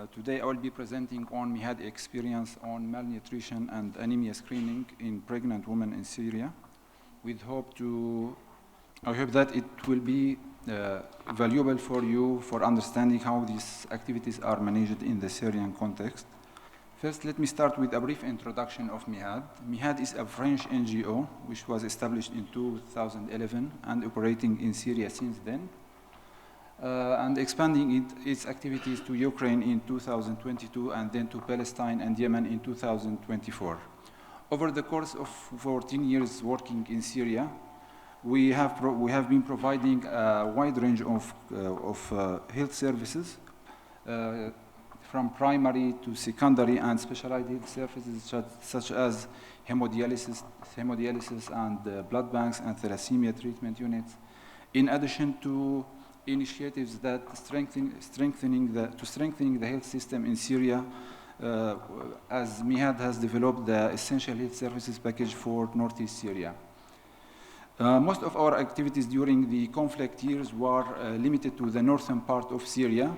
Today I will be presenting on MEHAD experience on malnutrition and anemia screening in pregnant women in Syria. I hope that it will be valuable for you for understanding how these activities are managed in the Syrian context. First, let me start with a brief introduction of MEHAD. MEHAD is a French NGO which was established in 2011 and operating in Syria since then, and expanding its activities to Ukraine in 2022 and then to Palestine and Yemen in 2024. Over the course of 14 years working in Syria, we have been providing a wide range of health services, from primary to secondary and specialized health services such as hemodialysis and blood banks and thalassemia treatment units, in addition to initiatives that strengthening the health system in Syria, as MEHAD has developed the essential health services package for Northeast Syria. Most of our activities during the conflict years were limited to the northern part of Syria,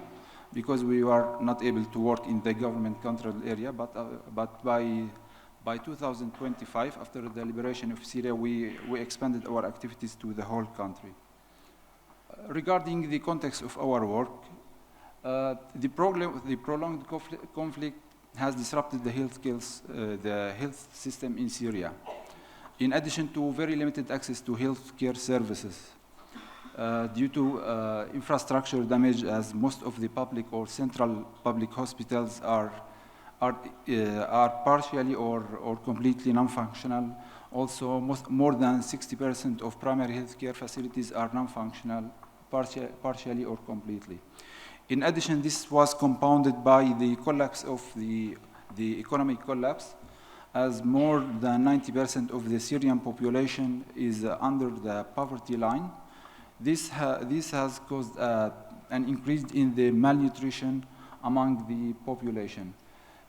because we were not able to work in the government-controlled area, but by 2025, after the liberation of Syria, we expanded our activities to the whole country. Regarding the context of our work, the prolonged conflict has disrupted the health system in Syria, in addition to very limited access to healthcare services. Due to infrastructure damage, as most of the public or central public hospitals are partially or completely non-functional. Also, more than 60% of primary healthcare facilities are non-functional, partially or completely. In addition, this was compounded by the collapse of the economic collapse, as more than 90% of the Syrian population is under the poverty line. This has caused an increase in the malnutrition among the population.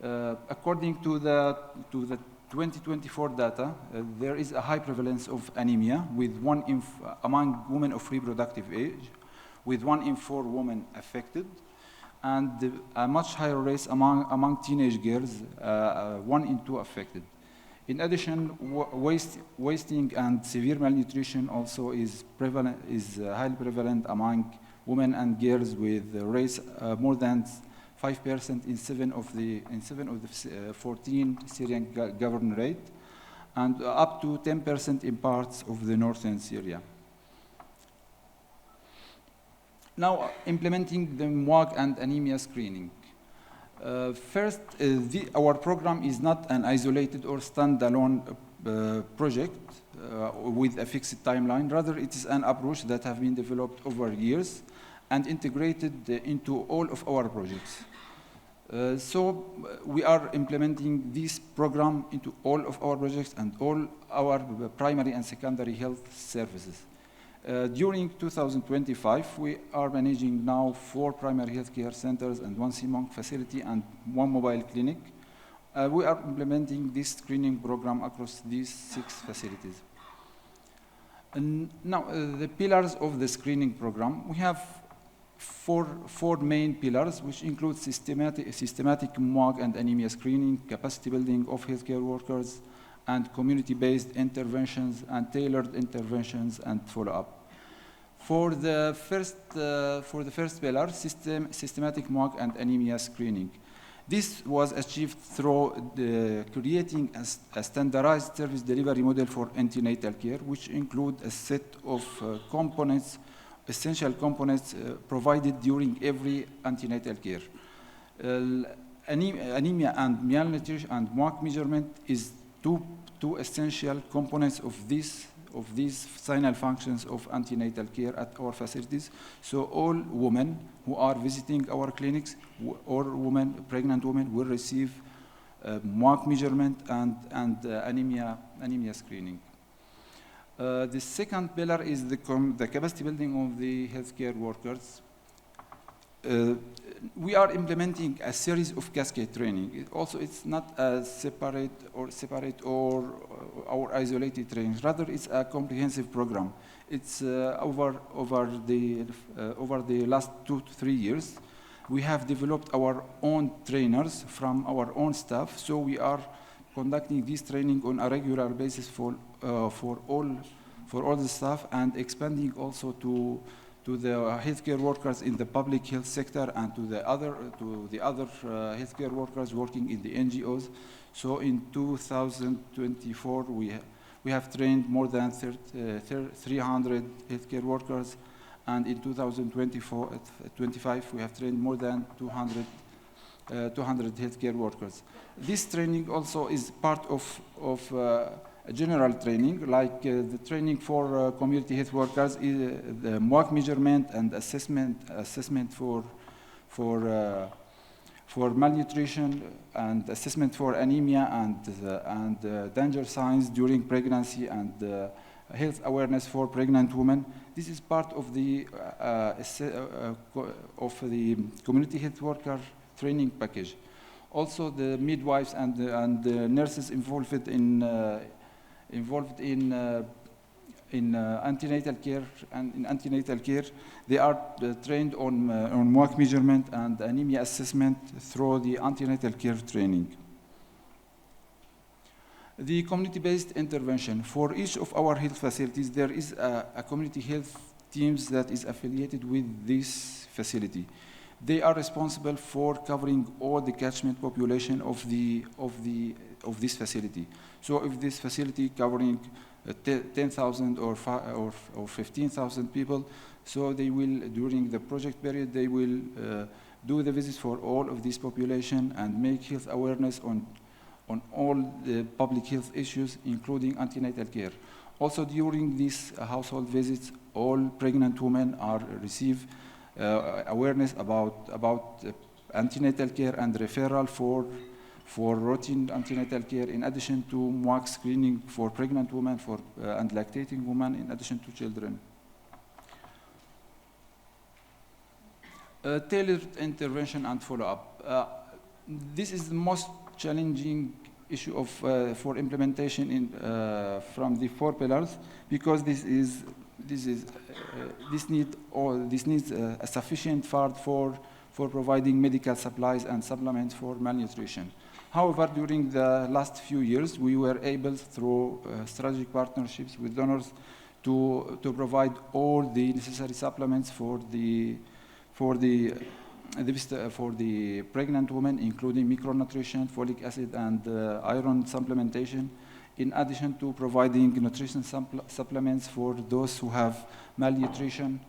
According to the 2024 data, there is a high prevalence of anemia among women of reproductive age, with 1 in 4 women affected, and a much higher rate among teenage girls, 1 in 2 affected. In addition, wasting and severe malnutrition also is highly prevalent among women and girls, with rates more than 5% in 7 of the 14 Syrian governorate, and up to 10% in parts of the northern Syria. Now, implementing the MUAC and anemia screening. First, our program is not an isolated or standalone project with a fixed timeline. Rather, it is an approach that has been developed over years and integrated into all of our projects. So we are implementing this program into all of our projects and all our primary and secondary health services. During 2025, we are managing now 4 primary healthcare centers and 1 CMONC facility and 1 mobile clinic. We are implementing this screening program across these 6 facilities. And now, the pillars of the screening program, we have four main pillars, which include systematic MUAC and anemia screening, capacity building of healthcare workers, and community-based interventions and tailored interventions and follow-up. For the first pillar, systematic MUAC and anemia screening. This was achieved through creating a standardized service delivery model for antenatal care, which include a set of essential components provided during every antenatal care. Anemia and malnutrition and MUAC measurement is two essential components of these final functions of antenatal care at our facilities. So all women who are visiting our clinics, or pregnant women, will receive MUAC measurement and anemia screening. The second pillar is the capacity building of the healthcare workers. We are implementing a series of cascade training. It's not a separate or isolated training. Rather, it's a comprehensive program. It's over the last 2 to 3 years. we have developed our own trainers from our own staff, so we are conducting this training on a regular basis for all the staff, and expanding also to the healthcare workers in the public health sector and to the other healthcare workers working in the NGOs. So in 2024, we have trained more than 300 healthcare workers, and in 2025 we have trained more than 200 healthcare workers. This training also is part of a general training, like the training for community health workers, is the MUAC measurement and assessment for malnutrition, and assessment for anemia and danger signs during pregnancy, and health awareness for pregnant women. This is part of the community health worker training package. Also, the midwives and the nurses involved in antenatal care they are trained on MUAC measurement and anemia assessment through the antenatal care training. The community-based intervention. For each of our health facilities, there is a community health teams that is affiliated with this facility. They are responsible for covering all the catchment population of this facility. So if this facility covering 10,000 or 15,000 people, so they will, during the project period, they will do the visits for all of this population and make health awareness on all the public health issues, including antenatal care. Also, during these household visits, all pregnant women are receive awareness about antenatal care and referral for routine antenatal care, in addition to MUAC screening for pregnant women and lactating women, in addition to children. Tailored intervention and follow-up. This is the most challenging issue for implementation from the 4 pillars, because this needs a sufficient fund for providing medical supplies and supplements for malnutrition. However, during the last few years, we were able, through strategic partnerships with donors, to provide all the necessary supplements for the pregnant women, including micronutrition, folic acid, and iron supplementation, in addition to providing nutrition supplements for those who have malnutrition,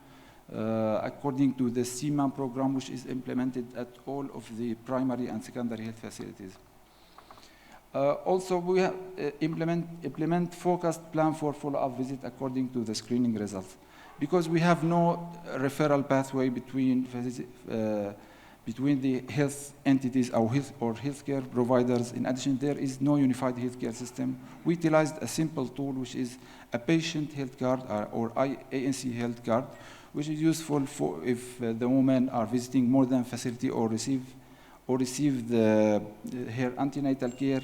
according to the CMAM program, which is implemented at all of the primary and secondary health facilities. Also, we have implement focused plan for follow-up visit according to the screening results, because we have no referral pathway between the health entities or healthcare providers. In addition, there is no unified healthcare system. We utilized a simple tool, which is a patient health card or ANC health card, which is useful for if the women are visiting more than facility or receive her antenatal care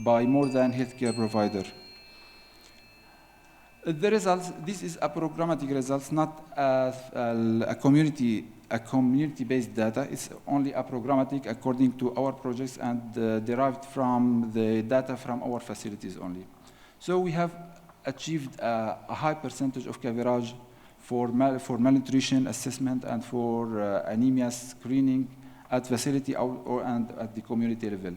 by more than healthcare provider. The results, this is a programmatic results, not a community-based data. It's only a programmatic according to our projects and derived from the data from our facilities only. So we have achieved a high percentage of coverage for malnutrition assessment and for anemia screening at facility and at the community level.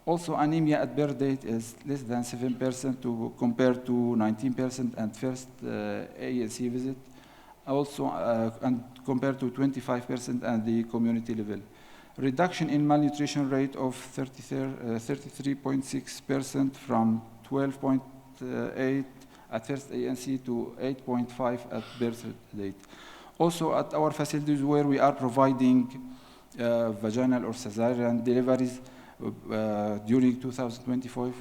Also, anemia at birth date is less than 7% compared to 19% at first ANC visit. Also, and compared to 25% at the community level. Reduction in malnutrition rate of 33.6% from 12.8 at first ANC to 8.5 at birth date. Also, at our facilities where we are providing vaginal or cesarean deliveries, during 2025,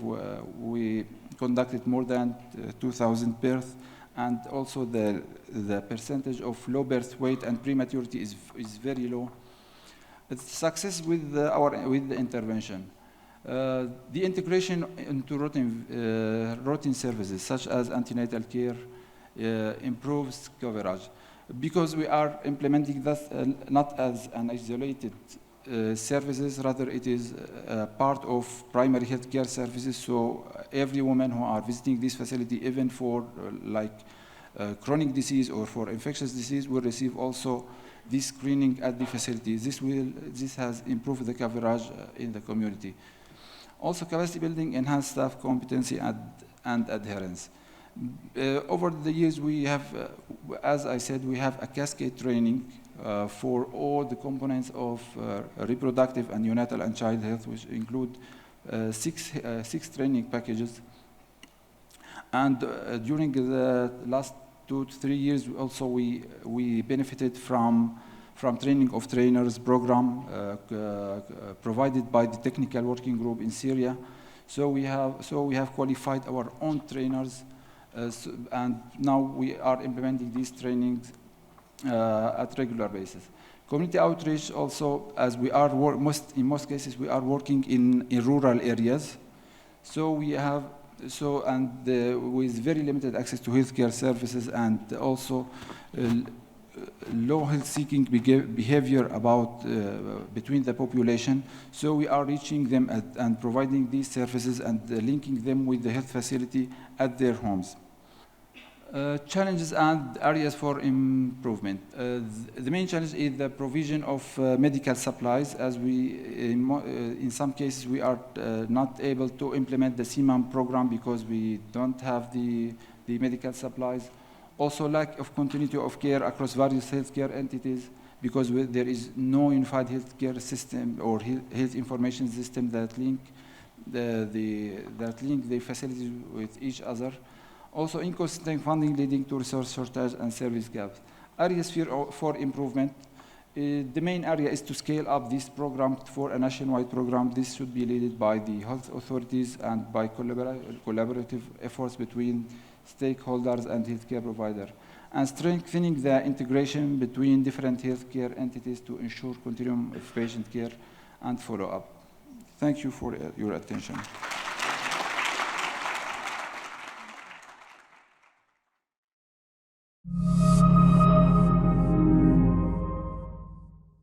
we conducted more than 2,000 births, and also the percentage of low birth weight and prematurity is very low. It's success with the intervention. The integration into routine services such as antenatal care improves coverage. because we are implementing that not as an isolated services, rather it is part of primary healthcare services. So every woman who are visiting this facility, even for chronic disease or for infectious disease, will receive also this screening at the facility. This has improved the coverage in the community. Also, capacity building, enhanced staff competency and adherence. Over the years, we have, as I said, we have a cascade training for all the components of reproductive and neonatal and child health, which include six training packages. And during the last 2 to 3 years, also we benefited from training of trainers program provided by the technical working group in Syria. So we have qualified our own trainers, and now we are implementing these trainings at regular basis. Community outreach also, as we are in most cases we are working in rural areas. So we have with very limited access to healthcare services, and also low health-seeking behavior between the population. So we are reaching them and providing these services and linking them with the health facility at their homes. Challenges and areas for improvement. The main challenge is the provision of medical supplies, as in some cases we are not able to implement the CMAM program because we don't have the medical supplies. Also, lack of continuity of care across various healthcare entities, because there is no unified healthcare system or health information system that link the facilities with each other. Also, inconsistent funding leading to resource shortage and service gaps. Areas for improvement. The main area is to scale up this program for a nationwide program. This should be led by the health authorities and by collaborative efforts between stakeholders and healthcare providers, and strengthening the integration between different healthcare entities to ensure continuum of patient care and follow-up. Thank you for your attention.